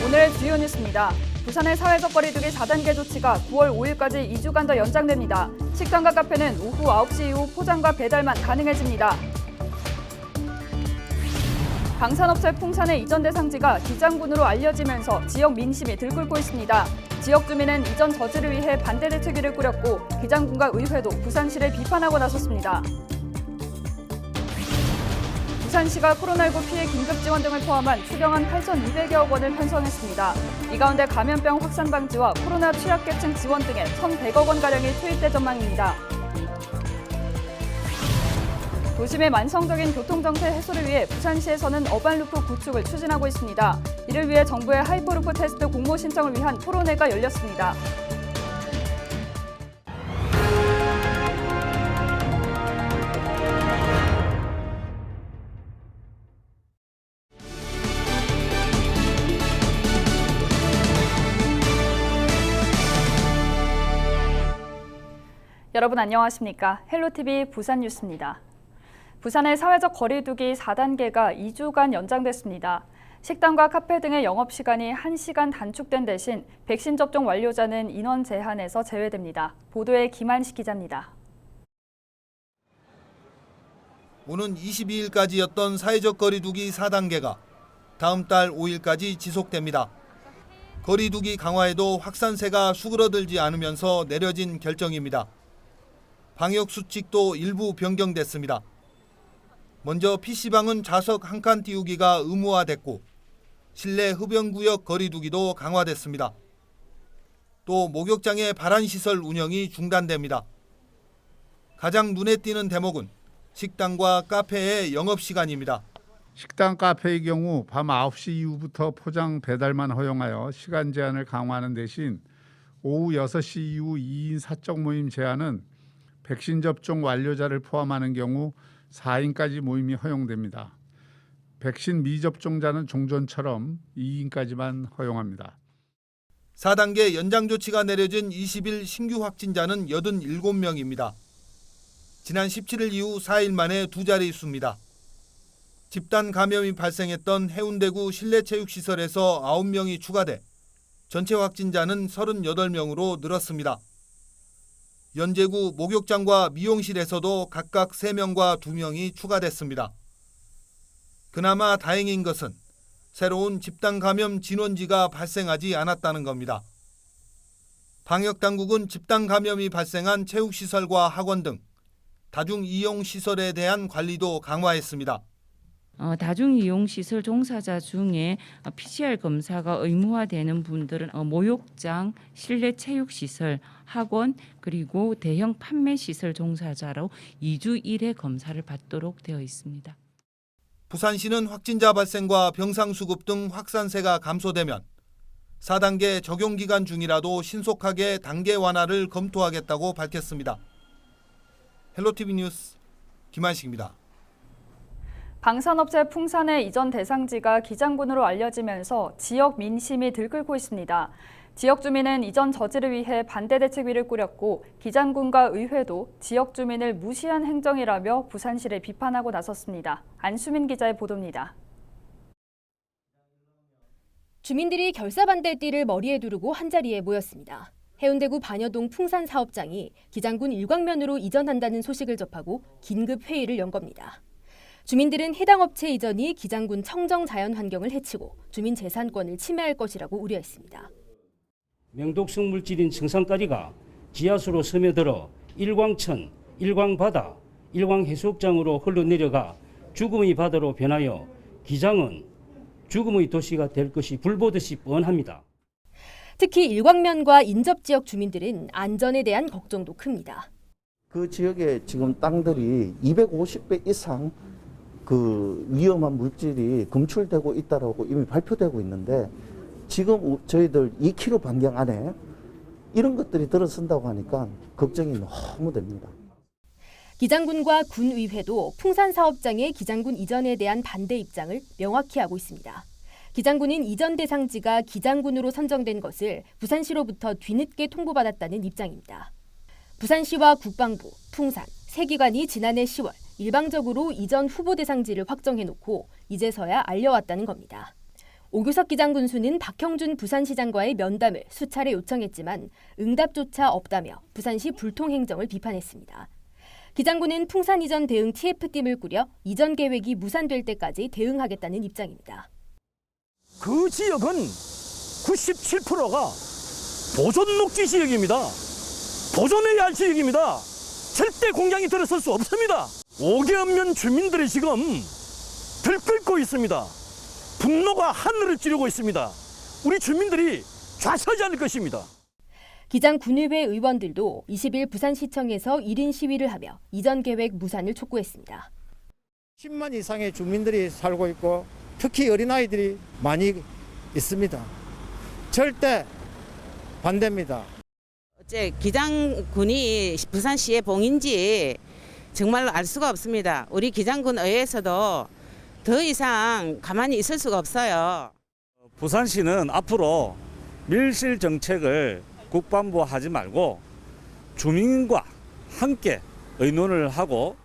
오늘의 주요 뉴스입니다. 부산의 사회적 거리두기 4단계 조치가 9월 5일까지 2주간 더 연장됩니다. 식당과 카페는 오후 9시 이후 포장과 배달만 가능해집니다. 방산업체 풍산의 이전 대상지가 기장군으로 알려지면서 지역 민심이 들끓고 있습니다. 지역 주민은 이전 저지를 위해 반대 대책위를 꾸렸고 기장군과 의회도 부산시를 비판하고 나섰습니다. 부산시가 코로나19 피해 긴급 지원 등을 포함한 추경안 8,200여억 원을 편성했습니다. 이 가운데 감염병 확산 방지와 코로나 취약계층 지원 등에 1,100억 원가량이 투입될 전망입니다. 도심의 만성적인 교통정체 해소를 위해 부산시에서는 어반루프 구축을 추진하고 있습니다. 이를 위해 정부의 하이퍼루프 테스트 공모 신청을 위한 토론회가 열렸습니다. 여러분 안녕하십니까? 헬로티비 부산 뉴스입니다. 부산의 사회적 거리두기 4단계가 2주간 연장됐습니다. 식당과 카페 등의 영업시간이 1시간 단축된 대신 백신 접종 완료자는 인원 제한에서 제외됩니다. 보도에 김한식 기자입니다. 오는 22일까지였던 사회적 거리두기 4단계가 다음 달 5일까지 지속됩니다. 거리두기 강화에도 확산세가 수그러들지 않으면서 내려진 결정입니다. 방역수칙도 일부 변경됐습니다. 먼저 PC방은 좌석 1칸 띄우기가 의무화됐고 실내 흡연구역 거리두기도 강화됐습니다. 또 목욕장의 발안시설 운영이 중단됩니다. 가장 눈에 띄는 대목은 식당과 카페의 영업시간입니다. 식당, 카페의 경우 밤 9시 이후부터 포장 배달만 허용하여 시간 제한을 강화하는 대신 오후 6시 이후 2인 사적 모임 제한은 백신 접종 완료자를 포함하는 경우 4인까지 모임이 허용됩니다. 백신 미접종자는 종전처럼 2인까지만 허용합니다. 4단계 연장 조치가 내려진 20일 신규 확진자는 87명입니다. 지난 17일 이후 4일 만에 두 자릿수입니다. 집단 감염이 발생했던 해운대구 실내체육시설에서 9명이 추가돼 전체 확진자는 38명으로 늘었습니다. 연제구 목욕장과 미용실에서도 각각 3명과 2명이 추가됐습니다. 그나마 다행인 것은 새로운 집단 감염 진원지가 발생하지 않았다는 겁니다. 방역당국은 집단 감염이 발생한 체육시설과 학원 등 다중이용시설에 대한 관리도 강화했습니다. 다중이용시설 종사자 중에 PCR 검사가 의무화되는 분들은 목욕장, 실내 체육시설, 학원 그리고 대형 판매시설 종사자로 2주 1회 검사를 받도록 되어 있습니다. 부산시는 확진자 발생과 병상수급 등 확산세가 감소되면 4단계 적용기간 중이라도 신속하게 단계 완화를 검토하겠다고 밝혔습니다. 헬로티비 뉴스 김한식입니다. 방산업체 풍산의 이전 대상지가 기장군으로 알려지면서 지역 민심이 들끓고 있습니다. 지역 주민은 이전 저지를 위해 반대 대책위를 꾸렸고 기장군과 의회도 지역 주민을 무시한 행정이라며 부산시를 비판하고 나섰습니다. 안수민 기자의 보도입니다. 주민들이 결사반대 띠를 머리에 두르고 한자리에 모였습니다. 해운대구 반여동 풍산 사업장이 기장군 일광면으로 이전한다는 소식을 접하고 긴급 회의를 연 겁니다. 주민들은 해당 업체 이전이 기장군 청정 자연 환경을 해치고 주민 재산권을 침해할 것이라고 우려했습니다. 명독성 물질인 청산가리가 지하수로 스며들어 일광천, 일광바다, 일광해수욕장으로 흘러내려가 죽음의 바다로 변하여 기장은 죽음의 도시가 될 것이 불보듯이 뻔합니다. 특히 일광면과 인접지역 주민들은 안전에 대한 걱정도 큽니다. 그 지역에 지금 땅들이 250배 이상 그 위험한 물질이 검출되고 있다고 이미 발표되고 있는데 지금 저희들 2km 반경 안에 이런 것들이 들어선다고 하니까 걱정이 너무 됩니다. 기장군과 군의회도 풍산 사업장의 기장군 이전에 대한 반대 입장을 명확히 하고 있습니다. 기장군은 이전 대상지가 기장군으로 선정된 것을 부산시로부터 뒤늦게 통보받았다는 입장입니다. 부산시와 국방부, 풍산 세 기관이 지난해 10월 일방적으로 이전 후보 대상지를 확정해놓고 이제서야 알려왔다는 겁니다. 오규석 기장군수는 박형준 부산시장과의 면담을 수차례 요청했지만 응답조차 없다며 부산시 불통행정을 비판했습니다. 기장군은 풍산 이전 대응 TF팀을 꾸려 이전 계획이 무산될 때까지 대응하겠다는 입장입니다. 그 지역은 97%가 보존 녹지 지역입니다. 보존해야 할 지역입니다. 절대 공장이 들어설 수 없습니다. 5개월면 주민들이 지금 들끓고 있습니다. 분노가 하늘을 찌르고 있습니다. 우리 주민들이 좌절하지 않을 것입니다. 기장 군의회 의원들도 20일 부산시청에서 1인 시위를 하며 이전 계획 무산을 촉구했습니다. 10만 이상의 주민들이 살고 있고 특히 어린아이들이 많이 있습니다. 절대 반대입니다. 어째 기장군이 부산시의 봉인지 정말로 알 수가 없습니다. 우리 기장군 의회에서도 더 이상 가만히 있을 수가 없어요. 부산시는 앞으로 밀실 정책을 국방부 하지 말고 주민과 함께 의논을 하고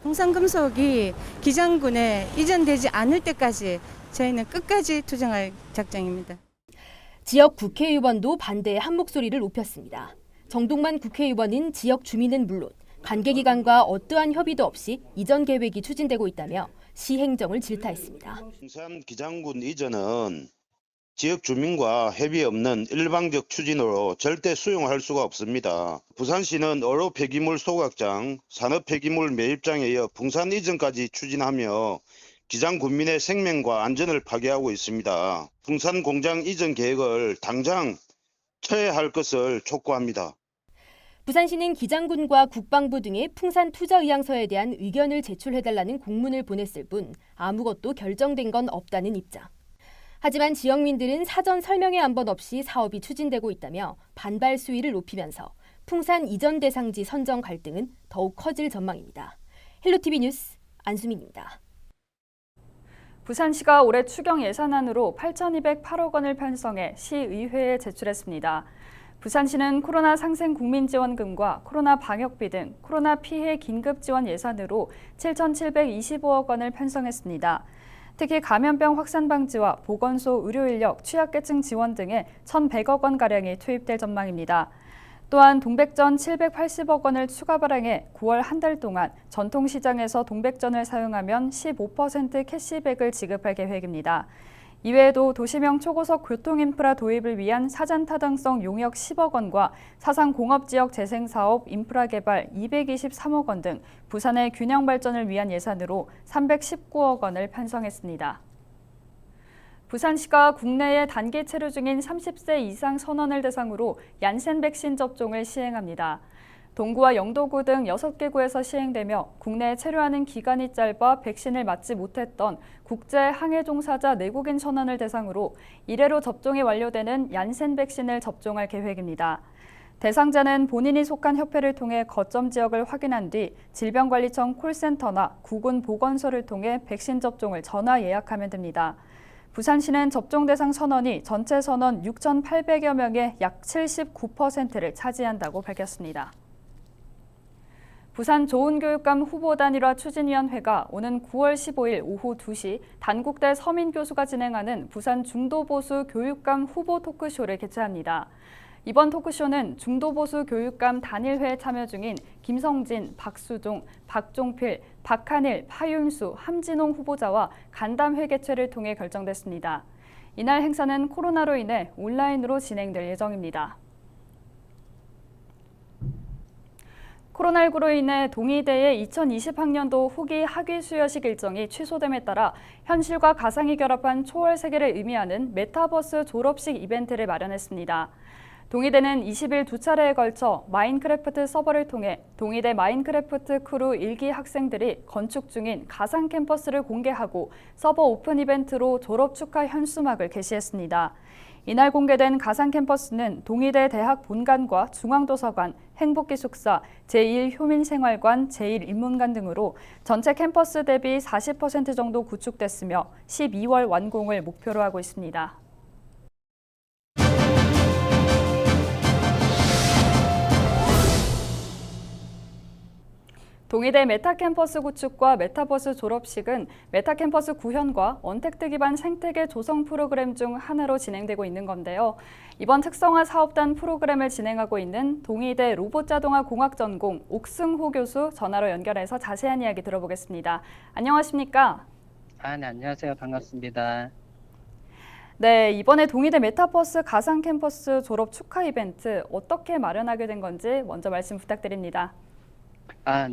풍산금속이 기장군에 이전되지 않을 때까지 저희는 끝까지 투쟁할 작정입니다. 지역 국회의원도 반대의 한 목소리를 높였습니다. 정동만 국회의원은 지역 주민은 물론 관계기관과 어떠한 협의도 없이 이전 계획이 추진되고 있다며 시행정을 질타했습니다. 풍산 기장군 이전은 지역 주민과 협의 없는 일방적 추진으로 절대 수용할 수가 없습니다. 부산시는 어로 폐기물 소각장, 산업 폐기물 매입장에 이어 풍산 이전까지 추진하며 기장 군민의 생명과 안전을 파괴하고 있습니다. 풍산 공장 이전 계획을 당장 철회할 것을 촉구합니다. 부산시는 기장군과 국방부 등의 풍산 투자 의향서에 대한 의견을 제출해달라는 공문을 보냈을 뿐 아무것도 결정된 건 없다는 입장. 하지만 지역민들은 사전 설명회 한 번 없이 사업이 추진되고 있다며 반발 수위를 높이면서 풍산 이전 대상지 선정 갈등은 더욱 커질 전망입니다. 헬로티비 뉴스 안수민입니다. 부산시가 올해 추경 예산안으로 8,208억 원을 편성해 시의회에 제출했습니다. 부산시는 코로나 상생 국민지원금과 코로나 방역비 등 코로나 피해 긴급 지원 예산으로 7,725억 원을 편성했습니다. 특히 감염병 확산 방지와 보건소 의료인력 취약계층 지원 등에 1,100억 원가량이 투입될 전망입니다. 또한 동백전 780억 원을 추가 발행해 9월 한 달 동안 전통시장에서 동백전을 사용하면 15% 캐시백을 지급할 계획입니다. 이외에도 도시명 초고속 교통인프라 도입을 위한 사전타당성 용역 10억 원과 사상공업지역 재생사업 인프라 개발 223억 원 등 부산의 균형 발전을 위한 예산으로 319억 원을 편성했습니다. 부산시가 국내에 단기 체류 중인 30세 이상 선원을 대상으로 얀센 백신 접종을 시행합니다. 동구와 영도구 등 6개 구에서 시행되며 국내에 체류하는 기간이 짧아 백신을 맞지 못했던 국제 항해 종사자 내국인 선원을 대상으로 이래로 접종이 완료되는 얀센 백신을 접종할 계획입니다. 대상자는 본인이 속한 협회를 통해 거점 지역을 확인한 뒤 질병관리청 콜센터나 구군 보건소를 통해 백신 접종을 전화 예약하면 됩니다. 부산시는 접종 대상 선원이 전체 선원 6,800여 명의 약 79%를 차지한다고 밝혔습니다. 부산 좋은교육감 후보 단일화 추진위원회가 오는 9월 15일 오후 2시 단국대 서민 교수가 진행하는 부산 중도보수 교육감 후보 토크쇼를 개최합니다. 이번 토크쇼는 중도보수 교육감 단일회에 참여 중인 김성진, 박수종, 박종필, 박한일, 파윤수, 함진홍 후보자와 간담회 개최를 통해 결정됐습니다. 이날 행사는 코로나로 인해 온라인으로 진행될 예정입니다. 코로나19로 인해 동의대의 2020학년도 후기 학위 수여식 일정이 취소됨에 따라 현실과 가상이 결합한 초월 세계를 의미하는 메타버스 졸업식 이벤트를 마련했습니다. 동의대는 20일 두 차례에 걸쳐 마인크래프트 서버를 통해 동의대 마인크래프트 크루 1기 학생들이 건축 중인 가상 캠퍼스를 공개하고 서버 오픈 이벤트로 졸업 축하 현수막을 게시했습니다. 이날 공개된 가상 캠퍼스는 동의대 대학 본관과 중앙도서관, 행복기숙사, 제1효민생활관, 제1인문관 등으로 전체 캠퍼스 대비 40% 정도 구축됐으며 12월 완공을 목표로 하고 있습니다. 동의대 메타캠퍼스 구축과 메타버스 졸업식은 메타캠퍼스 구현과 언택트 기반 생태계 조성 프로그램 중 하나로 진행되고 있는 건데요. 이번 특성화 사업단 프로그램을 진행하고 있는 동의대 로봇자동화공학전공 옥승호 교수 전화로 연결해서 자세한 이야기 들어보겠습니다. 안녕하십니까? 네, 안녕하세요. 반갑습니다. 네, 이번에 동의대 메타버스 가상캠퍼스 졸업 축하 이벤트 어떻게 마련하게 된 건지 먼저 말씀 부탁드립니다.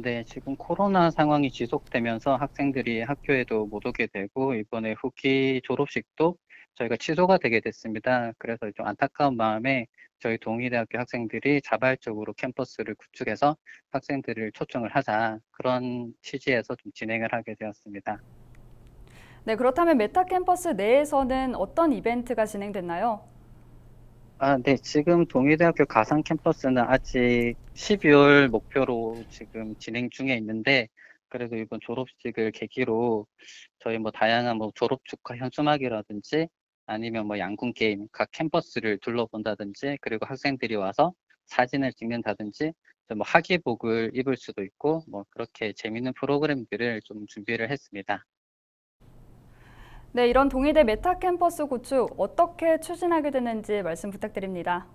네. 지금 코로나 상황이 지속되면서 학생들이 학교에도 못 오게 되고 이번에 후기 졸업식도 저희가 취소가 되게 됐습니다. 그래서 좀 안타까운 마음에 저희 동의대학교 학생들이 자발적으로 캠퍼스를 구축해서 학생들을 초청을 하자 그런 취지에서 좀 진행을 하게 되었습니다. 네, 그렇다면 메타캠퍼스 내에서는 어떤 이벤트가 진행됐나요? 네. 지금 동의대학교 가상 캠퍼스는 아직 12월 목표로 지금 진행 중에 있는데 그래도 이번 졸업식을 계기로 저희 다양한 졸업 축하 현수막이라든지 아니면 양궁 게임 각 캠퍼스를 둘러본다든지 그리고 학생들이 와서 사진을 찍는다든지 학예복을 입을 수도 있고 그렇게 재밌는 프로그램들을 좀 준비를 했습니다. 네, 이런 동의대 메타캠퍼스 구축 어떻게 추진하게 되는지 말씀 부탁드립니다.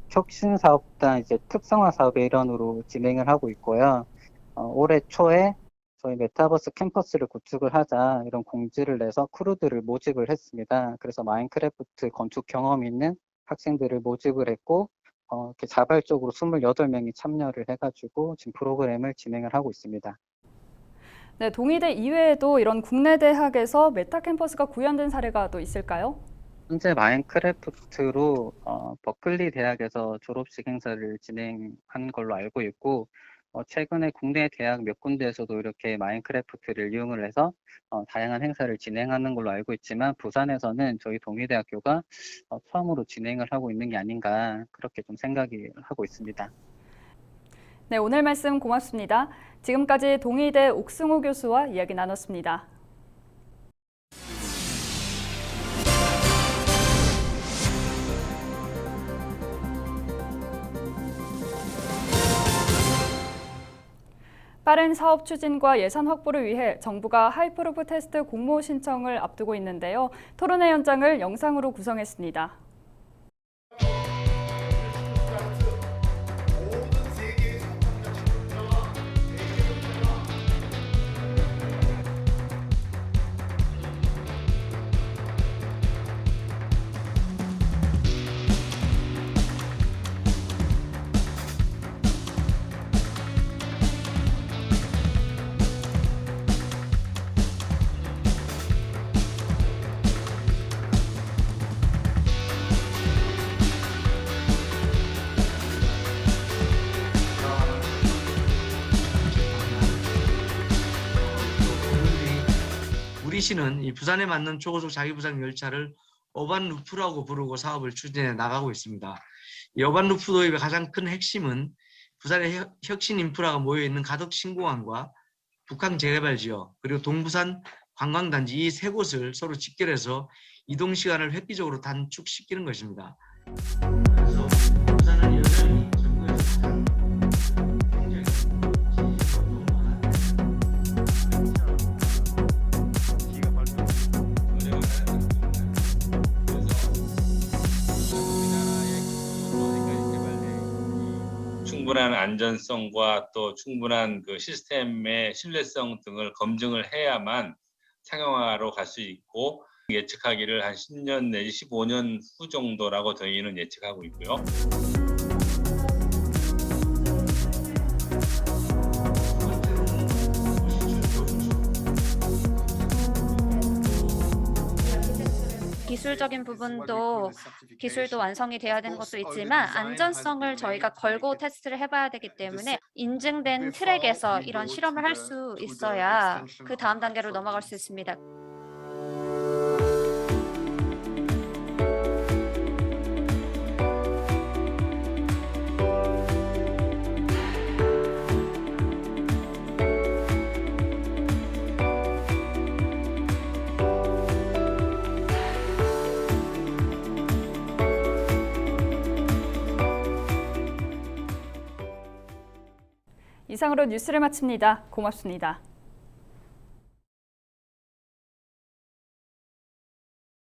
혁신사업단 특성화 사업의 일환으로 진행을 하고 있고요. 올해 초에 저희 메타버스 캠퍼스를 구축을 하자 이런 공지를 내서 크루들을 모집을 했습니다. 그래서 마인크래프트 건축 경험이 있는 학생들을 모집을 했고 이렇게 자발적으로 28명이 참여를 해가지고 지금 프로그램을 진행을 하고 있습니다. 네, 동의대 이외에도 이런 국내 대학에서 메타캠퍼스가 구현된 사례가 또 있을까요? 현재 마인크래프트로 버클리 대학에서 졸업식 행사를 진행한 걸로 알고 있고 최근에 국내 대학 몇 군데에서도 이렇게 마인크래프트를 이용을 해서 다양한 행사를 진행하는 걸로 알고 있지만 부산에서는 저희 동의대학교가 처음으로 진행을 하고 있는 게 아닌가 그렇게 좀 생각이 하고 있습니다. 네, 오늘 말씀 고맙습니다. 지금까지 동의대 옥승호 교수와 이야기 나눴습니다. 빠른 사업 추진과 예산 확보를 위해 정부가 하이프루프 테스트 공모 신청을 앞두고 있는데요. 토론회 현장을 영상으로 구성했습니다. 우리 시는 이 부산에 맞는 초고속 자기부상 열차를 어반 루프라고 부르고 사업을 추진해 나가고 있습니다. 이 어반 루프 도입의 가장 큰 핵심은 부산의 혁신 인프라가 모여 있는 가덕 신공항과 북한 재개발 지역 그리고 동부산 관광단지 이 세 곳을 서로 직결해서 이동 시간을 획기적으로 단축시키는 것입니다. 그래서 부산은 여전히 전국에서 가장 충분한 안전성과 또 충분한 그 시스템의 신뢰성 등을 검증을 해야만 상용화로 갈 수 있고 예측하기를 한 10년 내지 15년 후 정도라고 저희는 예측하고 있고요. 기술적인 기술도 완성이 돼야 되는 것도 있지만 안전성을 저희가 걸고 테스트를 해봐야 되기 때문에 인증된 트랙에서 이런 실험을 할 수 있어야 그 다음 단계로 넘어갈 수 있습니다. 이 이상으로 뉴스를 마칩니다. 고맙습니다.